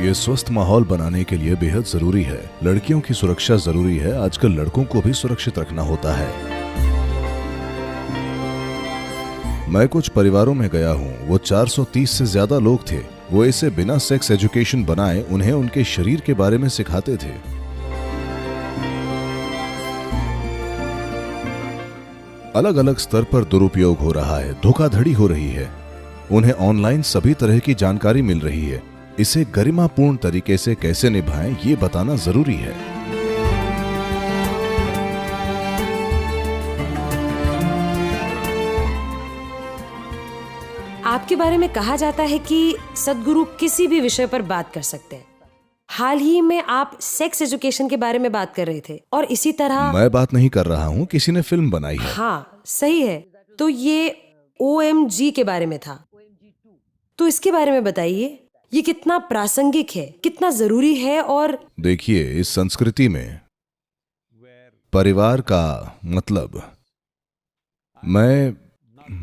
ये स्वस्थ माहौल बनाने के लिए बेहद जरूरी है। लड़कियों की सुरक्षा जरूरी है। आजकल लड़कों को भी सुरक्षित रखना होता है। मैं कुछ परिवारों में गया हूँ। वो 430 से ज्यादा लोग थे। वो इसे बिना सेक्स एजुकेशन बनाए उन्हें उनके शरीर के बारे में सिखाते थे। अलग अलग स्तर पर दुरुपयोग हो रहा है, धोखाधड़ी हो रही है। उन्हें ऑनलाइन सभी तरह की जानकारी मिल रही है। इसे गरिमापूर्ण तरीके से कैसे निभाएं, ये बताना जरूरी है। आपके बारे में कहा जाता है कि सद्गुरु किसी भी विषय पर बात कर सकते हैं। हाल ही में आप सेक्स एजुकेशन के बारे में बात कर रहे थे और इसी तरह। मैं बात नहीं कर रहा हूँ, किसी ने फिल्म बनाई है। हाँ सही है। तो ये OMG के बारे में था। तो इसके बारे में बताइए, ये कितना प्रासंगिक है, कितना जरूरी है। और देखिए, इस संस्कृति में परिवार का मतलब,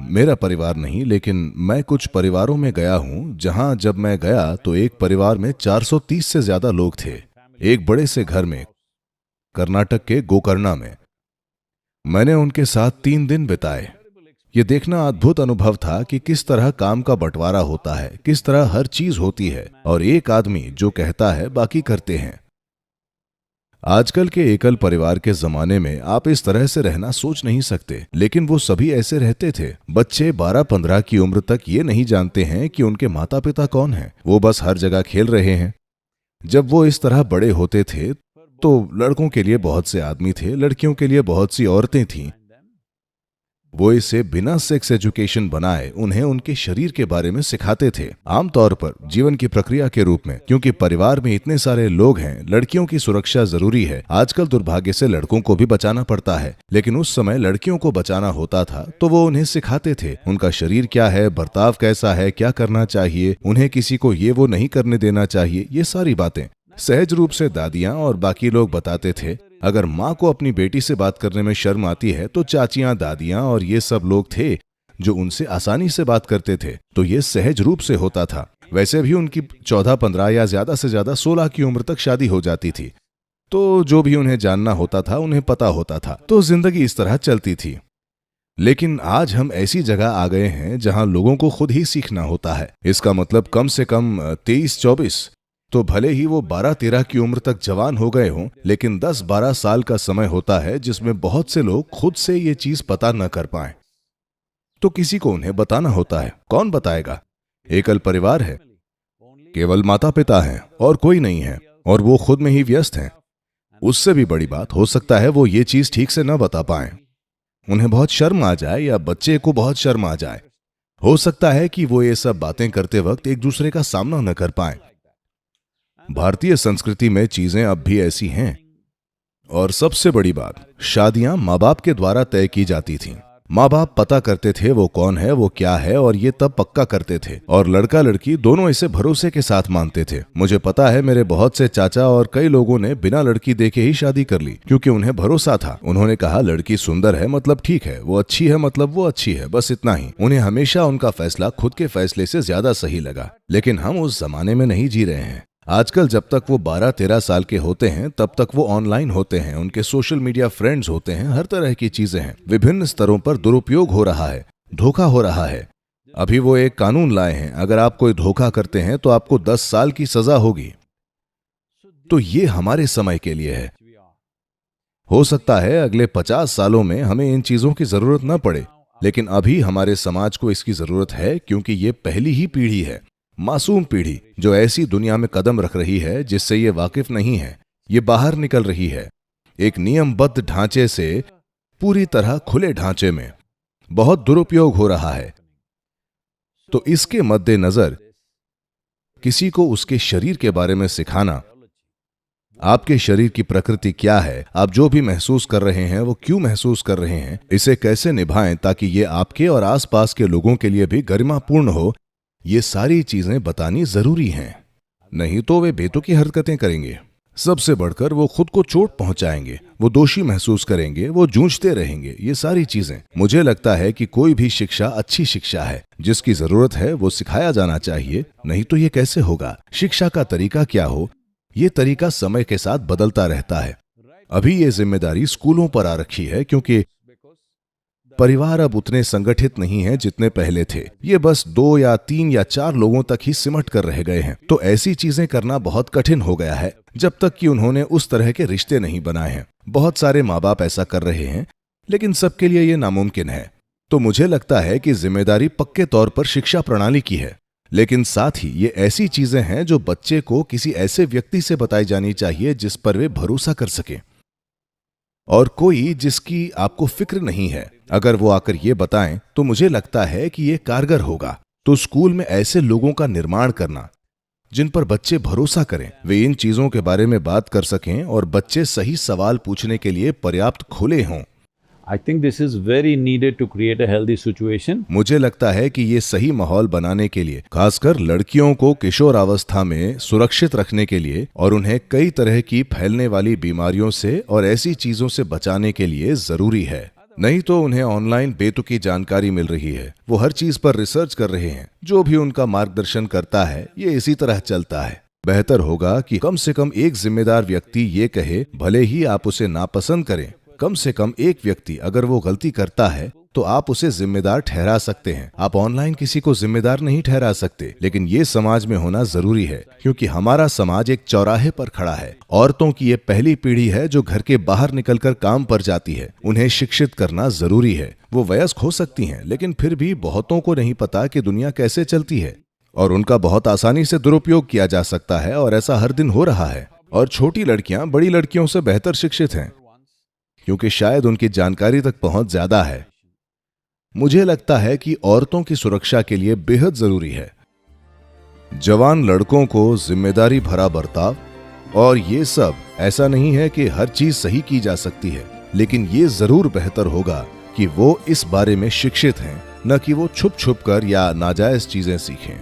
मेरा परिवार नहीं, लेकिन मैं कुछ परिवारों में गया हूं जहां जब मैं गया तो एक परिवार में 430 से ज्यादा लोग थे। एक बड़े से घर में, कर्नाटक के गोकर्णा में। मैंने उनके साथ 3 दिन बिताए। ये देखना अद्भुत अनुभव था कि किस तरह काम का बंटवारा होता है, किस तरह हर चीज होती है और एक आदमी जो कहता है बाकी करते हैं। आजकल के एकल परिवार के जमाने में आप इस तरह से रहना सोच नहीं सकते, लेकिन वो सभी ऐसे रहते थे। बच्चे 12-15 की उम्र तक ये नहीं जानते हैं कि उनके माता पिता कौन हैं। वो बस हर जगह खेल रहे हैं। जब वो इस तरह बड़े होते थे तो लड़कों के लिए बहुत से आदमी थे, लड़कियों के लिए बहुत सी औरतें थीं। वो इसे बिना सेक्स एजुकेशन बनाए उन्हें उनके शरीर के बारे में सिखाते थे, आमतौर पर जीवन की प्रक्रिया के रूप में। क्योंकि परिवार में इतने सारे लोग हैं, लड़कियों की सुरक्षा जरूरी है। आजकल दुर्भाग्य से लड़कों को भी बचाना पड़ता है, लेकिन उस समय लड़कियों को बचाना होता था तो वो उन्हें सिखाते थे उनका शरीर क्या है, बर्ताव कैसा है, क्या करना चाहिए, उन्हें किसी को ये वो नहीं करने देना चाहिए। ये सारी बातें सहज रूप से दादियां और बाकी लोग बताते थे। अगर माँ को अपनी बेटी से बात करने में शर्म आती है तो चाचियां, दादियां और ये सब लोग थे जो उनसे आसानी से बात करते थे। तो ये सहज रूप से होता था। वैसे भी उनकी 14-15 या ज्यादा से ज्यादा 16 की उम्र तक शादी हो जाती थी। तो जो भी उन्हें जानना होता था उन्हें पता होता था। तो जिंदगी इस तरह चलती थी। लेकिन आज हम ऐसी जगह आ गए हैं जहां लोगों को खुद ही सीखना होता है। इसका मतलब कम से कम 23-24, तो भले ही वो 12-13 की उम्र तक जवान हो गए हों, लेकिन 10-12 साल का समय होता है जिसमें बहुत से लोग खुद से ये चीज पता न कर पाए। तो किसी को उन्हें बताना होता है। कौन बताएगा? एकल परिवार है, केवल माता पिता हैं और कोई नहीं है, और वो खुद में ही व्यस्त हैं। उससे भी बड़ी बात, हो सकता है वो ये चीज ठीक से न बता पाए। उन्हें बहुत शर्म आ जाए या बच्चे को बहुत शर्म आ जाए। हो सकता है कि वो ये सब बातें करते वक्त एक दूसरे का सामना न कर पाए। भारतीय संस्कृति में चीजें अब भी ऐसी हैं। और सबसे बड़ी बात, शादियां माँ बाप के द्वारा तय की जाती थीं। माँ बाप पता करते थे वो कौन है, वो क्या है, और ये तब पक्का करते थे। और लड़का लड़की दोनों इसे भरोसे के साथ मानते थे। मुझे पता है मेरे बहुत से चाचा और कई लोगों ने बिना लड़की देखे ही शादी कर ली, क्योंकि उन्हें भरोसा था। उन्होंने कहा लड़की सुंदर है मतलब ठीक है, वो अच्छी है मतलब वो अच्छी है, बस इतना ही। उन्हें हमेशा उनका फैसला खुद के फैसले से ज्यादा सही लगा। लेकिन हम उस जमाने में नहीं जी रहे हैं। आजकल जब तक वो 12-13 साल के होते हैं तब तक वो ऑनलाइन होते हैं, उनके सोशल मीडिया फ्रेंड्स होते हैं, हर तरह की चीजें हैं। विभिन्न स्तरों पर दुरुपयोग हो रहा है, धोखा हो रहा है। अभी वो एक कानून लाए हैं, अगर आप कोई धोखा करते हैं तो आपको 10 साल की सजा होगी। तो ये हमारे समय के लिए है। हो सकता है अगले 50 सालों में हमें इन चीजों की जरूरत न पड़े, लेकिन अभी हमारे समाज को इसकी जरूरत है, क्योंकि ये पहली ही पीढ़ी है, मासूम पीढ़ी, जो ऐसी दुनिया में कदम रख रही है जिससे ये वाकिफ नहीं है। ये बाहर निकल रही है एक नियमबद्ध ढांचे से पूरी तरह खुले ढांचे में। बहुत दुरुपयोग हो रहा है। तो इसके मद्देनजर किसी को उसके शरीर के बारे में सिखाना, आपके शरीर की प्रकृति क्या है, आप जो भी महसूस कर रहे हैं वो क्यों महसूस कर रहे हैं, इसे कैसे निभाएं ताकि ये आपके और आसपास के लोगों के लिए भी गरिमापूर्ण हो, ये सारी चीजें बतानी जरूरी हैं। नहीं तो वे बेतुकी हरकतें करेंगे। सबसे बढ़कर वो खुद को चोट पहुंचाएंगे, वो दोषी महसूस करेंगे, वो जूझते रहेंगे। ये सारी चीजें, मुझे लगता है कि कोई भी शिक्षा अच्छी शिक्षा है, जिसकी जरूरत है वो सिखाया जाना चाहिए, नहीं तो ये कैसे होगा। शिक्षा का तरीका क्या हो, ये तरीका समय के साथ बदलता रहता है। अभी ये जिम्मेदारी स्कूलों पर आ रखी है, क्योंकि परिवार अब उतने संगठित नहीं हैं जितने पहले थे। ये बस 2 या 3 या 4 लोगों तक ही सिमट कर रह गए हैं। तो ऐसी चीजें करना बहुत कठिन हो गया है, जब तक कि उन्होंने उस तरह के रिश्ते नहीं बनाए हैं। बहुत सारे माँ बाप ऐसा कर रहे हैं, लेकिन सबके लिए ये नामुमकिन है। तो मुझे लगता है कि जिम्मेदारी पक्के तौर पर शिक्षा प्रणाली की है, लेकिन साथ ही ये ऐसी चीजें हैं जो बच्चे को किसी ऐसे व्यक्ति से बताई जानी चाहिए जिस पर वे भरोसा कर सके, और कोई जिसकी आपको फिक्र नहीं है। अगर वो आकर ये बताएं तो मुझे लगता है कि ये कारगर होगा। तो स्कूल में ऐसे लोगों का निर्माण करना जिन पर बच्चे भरोसा करें, वे इन चीजों के बारे में बात कर सकें और बच्चे सही सवाल पूछने के लिए पर्याप्त खुले हों। I think this is very needed to create a healthy situation. मुझे लगता है कि ये सही माहौल बनाने के लिए, खासकर लड़कियों को किशोरावस्था में सुरक्षित रखने के लिए और उन्हें कई तरह की फैलने वाली बीमारियों से और ऐसी चीजों से बचाने के लिए जरूरी है। नहीं तो उन्हें ऑनलाइन बेतुकी जानकारी मिल रही है, वो हर चीज पर रिसर्च कर रहे हैं, जो भी उनका मार्गदर्शन करता है ये इसी तरह चलता है। बेहतर होगा कि कम से कम एक जिम्मेदार व्यक्ति ये कहे, भले ही आप उसे नापसंद करें, कम से कम एक व्यक्ति अगर वो गलती करता है तो आप उसे जिम्मेदार ठहरा सकते हैं। आप ऑनलाइन किसी को जिम्मेदार नहीं ठहरा सकते, लेकिन ये समाज में होना जरूरी है, क्योंकि हमारा समाज एक चौराहे पर खड़ा है। औरतों की ये पहली पीढ़ी है जो घर के बाहर निकलकर काम पर जाती है। उन्हें शिक्षित करना जरूरी है। वो वयस्क हो सकती हैं, लेकिन फिर भी बहुतों को नहीं पता कि दुनिया कैसे चलती है, और उनका बहुत आसानी से दुरुपयोग किया जा सकता है, और ऐसा हर दिन हो रहा है। और छोटी लड़कियां बड़ी लड़कियों से बेहतर शिक्षित हैं, क्योंकि शायद उनकी जानकारी तक पहुंच ज्यादा है। मुझे लगता है कि औरतों की सुरक्षा के लिए बेहद जरूरी है जवान लड़कों को जिम्मेदारी भरा बर्ताव, और ये सब ऐसा नहीं है कि हर चीज सही की जा सकती है, लेकिन ये जरूर बेहतर होगा कि वो इस बारे में शिक्षित हैं, न कि वो छुप छुप कर या नाजायज चीजें सीखें।